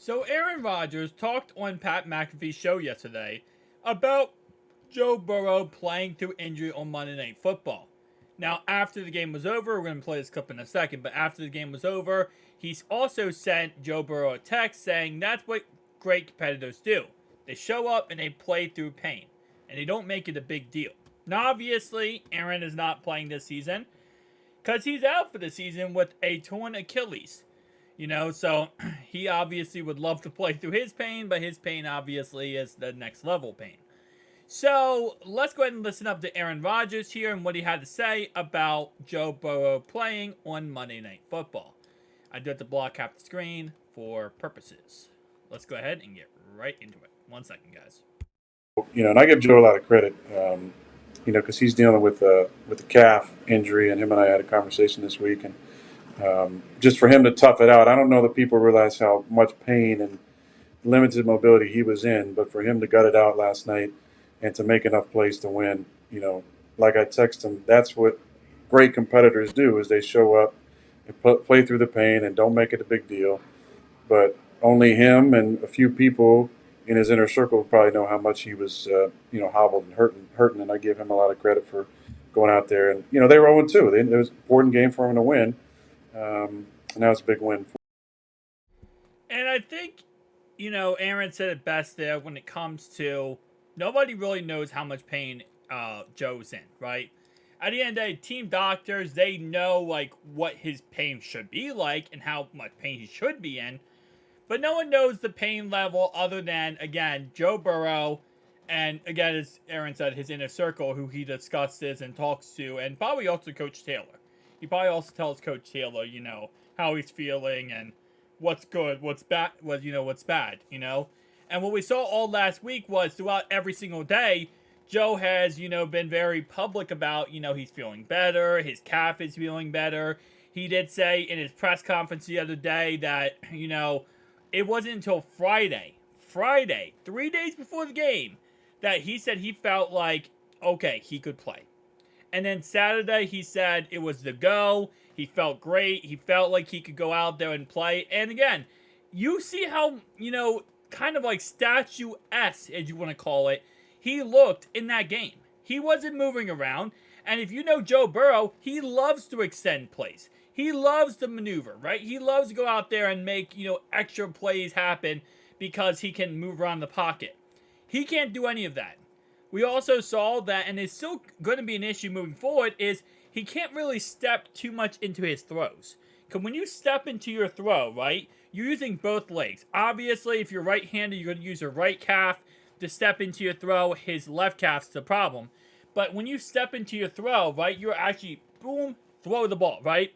So Aaron Rodgers talked on Pat McAfee's show yesterday about Joe Burrow playing through injury on Monday Night Football. Now, after the game was over, we're going to play this clip in a second, but after the game was over, he's also sent Joe Burrow a text saying that's what great competitors do. They show up and they play through pain, and they don't make it a big deal. Now, obviously, Aaron is not playing this season because he's out for the season with a torn Achilles. So he obviously would love to play through his pain, but his pain obviously is the next level pain. So let's go ahead and listen up to Aaron Rodgers here and what he had to say about Joe Burrow playing on Monday Night Football. I do have to block half the screen for purposes. Let's go ahead and get right into it. 1 second, guys. And I give Joe a lot of credit, because he's dealing with the calf injury, and him and I had a conversation this week, and just for him to tough it out. I don't know that people realize how much pain and limited mobility he was in, but for him to gut it out last night and to make enough plays to win, like I text him, that's what great competitors do: is they show up and play through the pain and don't make it a big deal. But only him and a few people in his inner circle probably know how much he was, hobbled and hurting. And I give him a lot of credit for going out there. And they were 0-2. It was an important game for him to win, and that was a big win. And I think, Aaron said it best there when it comes to nobody really knows how much pain Joe's in, right? At the end of the day, team doctors, they know like what his pain should be like and how much pain he should be in. But no one knows the pain level other than, again, Joe Burrow and, again, as Aaron said, his inner circle, who he discusses and talks to, and probably also Coach Taylor. He probably also tells Coach Taylor, how he's feeling and what's good, what's bad, what's bad. And what we saw all last week was throughout every single day, Joe has, been very public about, he's feeling better, his calf is feeling better. He did say in his press conference the other day that, it wasn't until Friday, 3 days before the game, that he said he felt like, okay, he could play. And then Saturday, he said it was the go. He felt great. He felt like he could go out there and play. And again, you see how, kind of like statue-esque, as you want to call it, he looked in that game. He wasn't moving around. And if you know Joe Burrow, he loves to extend plays. He loves to maneuver, right? He loves to go out there and make, extra plays happen because he can move around the pocket. He can't do any of that. We also saw that, and it's still going to be an issue moving forward, is he can't really step too much into his throws. Because when you step into your throw, right, you're using both legs. Obviously, if you're right-handed, you're going to use your right calf to step into your throw. His left calf's the problem. But when you step into your throw, right, you're actually, boom, throw the ball, right?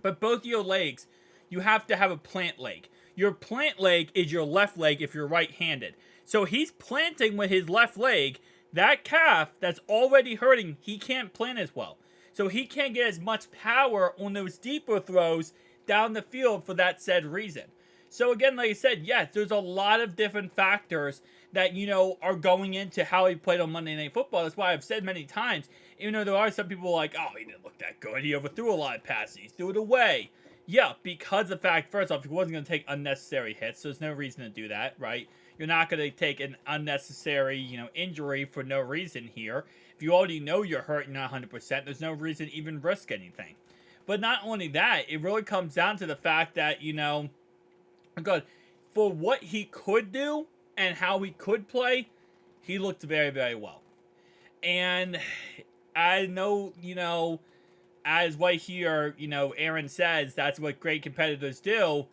But both your legs, you have to have a plant leg. Your plant leg is your left leg if you're right-handed. So he's planting with his left leg. That calf that's already hurting, he can't plant as well. So he can't get as much power on those deeper throws down the field for that said reason. So again, like I said, yes, there's a lot of different factors that, are going into how he played on Monday Night Football. That's why I've said many times, even though there are some people like, oh, he didn't look that good. He overthrew a lot of passes. He threw it away. Yeah, because of the fact, first off, he wasn't going to take unnecessary hits. So there's no reason to do that, right? You're not going to take an unnecessary, injury for no reason here. If you already know you're hurt and not 100%, there's no reason to even risk anything. But not only that, it really comes down to the fact that, God, for what he could do and how he could play, he looked very, very well. And I know, as right here, Aaron says that's what great competitors do.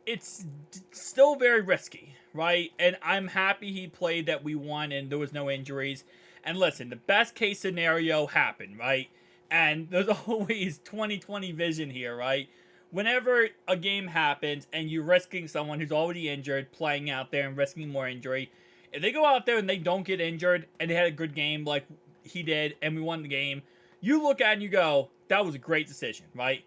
It's still very risky, right? And I'm happy he played, that we won and there was no injuries. And listen, the best case scenario happened, right? And there's always 20/20 vision here, right? Whenever a game happens and you're risking someone who's already injured playing out there and risking more injury, if they go out there and they don't get injured and they had a good game like he did and we won the game, you look at it and you go, that was a great decision, right?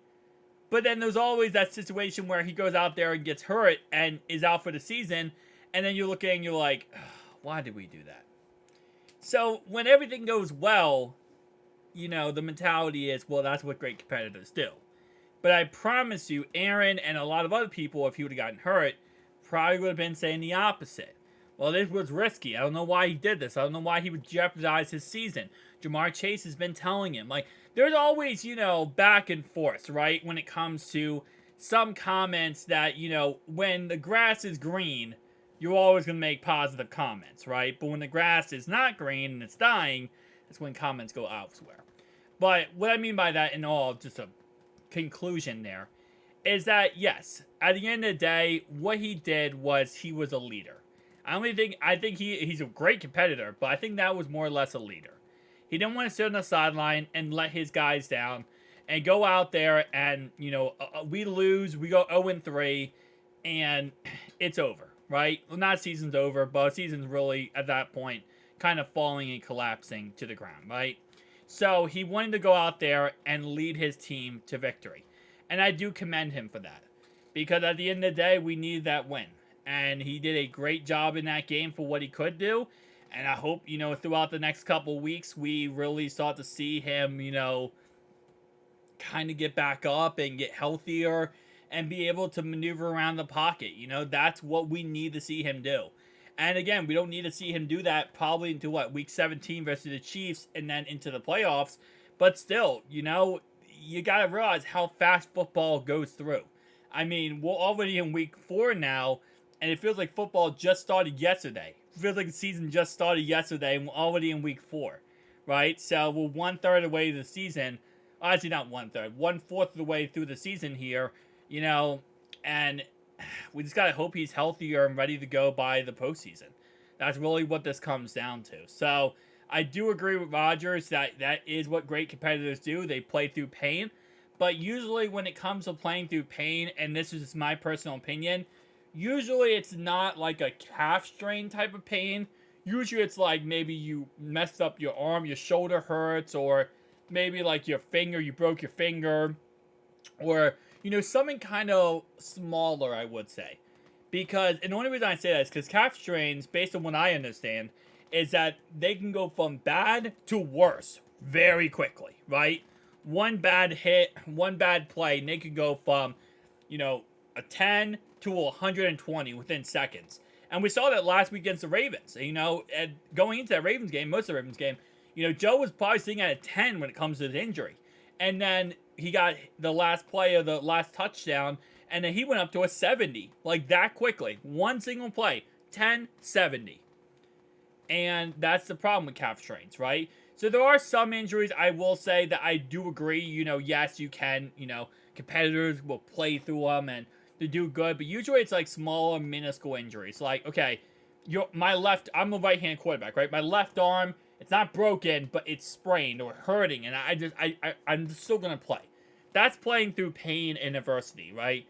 But then there's always that situation where he goes out there and gets hurt and is out for the season, and then you're looking and you're like, why did we do that? So when everything goes well, the mentality is, well, that's what great competitors do. But I promise you, Aaron and a lot of other people, if he would have gotten hurt, probably would have been saying the opposite. Well, this was risky. I don't know why he did this. I don't know why he would jeopardize his season. Jamar Chase has been telling him. Like, there's always, back and forth, right? When it comes to some comments that, when the grass is green, you're always going to make positive comments, right? But when the grass is not green and it's dying, that's when comments go elsewhere. But what I mean by that, in all, just a conclusion there, is that yes, at the end of the day, what he did was he was a leader. I think he's a great competitor, but I think that was more or less a leader. He didn't want to sit on the sideline and let his guys down and go out there and, we lose, we go 0-3, and it's over, right? Well, not season's over, but season's really, at that point, kind of falling and collapsing to the ground, right? So he wanted to go out there and lead his team to victory. And I do commend him for that. Because at the end of the day, we needed that win. And he did a great job in that game for what he could do. And I hope, throughout the next couple weeks, we really start to see him, kind of get back up and get healthier and be able to maneuver around the pocket. That's what we need to see him do. And again, we don't need to see him do that probably into week 17 versus the Chiefs and then into the playoffs. But still, you got to realize how fast football goes through. I mean, we're already in week 4 now, and it feels like football just started yesterday. It feels like the season just started yesterday, and we're already in week 4, right? So we're 1/3 of the way to the season. Actually, not 1/3, 1/4 of the way through the season here, and we just got to hope he's healthier and ready to go by the postseason. That's really what this comes down to. So I do agree with Rodgers that that is what great competitors do. They play through pain. But usually when it comes to playing through pain, and this is just my personal opinion, usually it's not like a calf strain type of pain. Usually it's like maybe you messed up your arm, your shoulder hurts, or maybe like you broke your finger, or, something kind of smaller, I would say. Because, and the only reason I say that is because calf strains, based on what I understand, is that they can go from bad to worse very quickly, right? One bad hit, one bad play, and they could go from, a 10 to 120 within seconds. And we saw that last week against the Ravens. And going into that Ravens game, most of the Ravens game, Joe was probably sitting at a 10 when it comes to his injury. And then he got the last play of the last touchdown, and then he went up to a 70, like that quickly. One single play, 10-70. And that's the problem with calf strains, right? So there are some injuries, I will say, that I do agree, yes, you can, competitors will play through them and they do good, but usually it's like smaller, minuscule injuries. Like, okay, I'm a right-handed quarterback, right? My left arm, it's not broken, but it's sprained or hurting, and I'm still gonna play. That's playing through pain and adversity, right?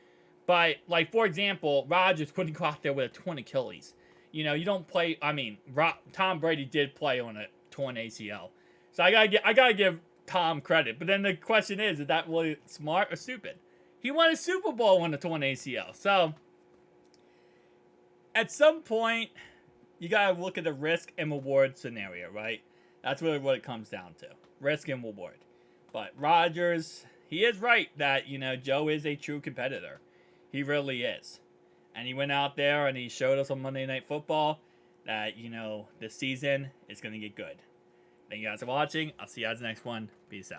But, like, for example, Rodgers couldn't go out there with a torn Achilles. You don't play. I mean, Tom Brady did play on a torn ACL, so I gotta give Tom credit. But then the question is that really smart or stupid? He won a Super Bowl on a torn ACL, so at some point you gotta look at the risk and reward scenario, right? That's really what it comes down to: risk and reward. But Rodgers, he is right that Joe is a true competitor. He really is. And he went out there and he showed us on Monday Night Football that, this season is going to get good. Thank you guys for watching. I'll see you guys next one. Peace out.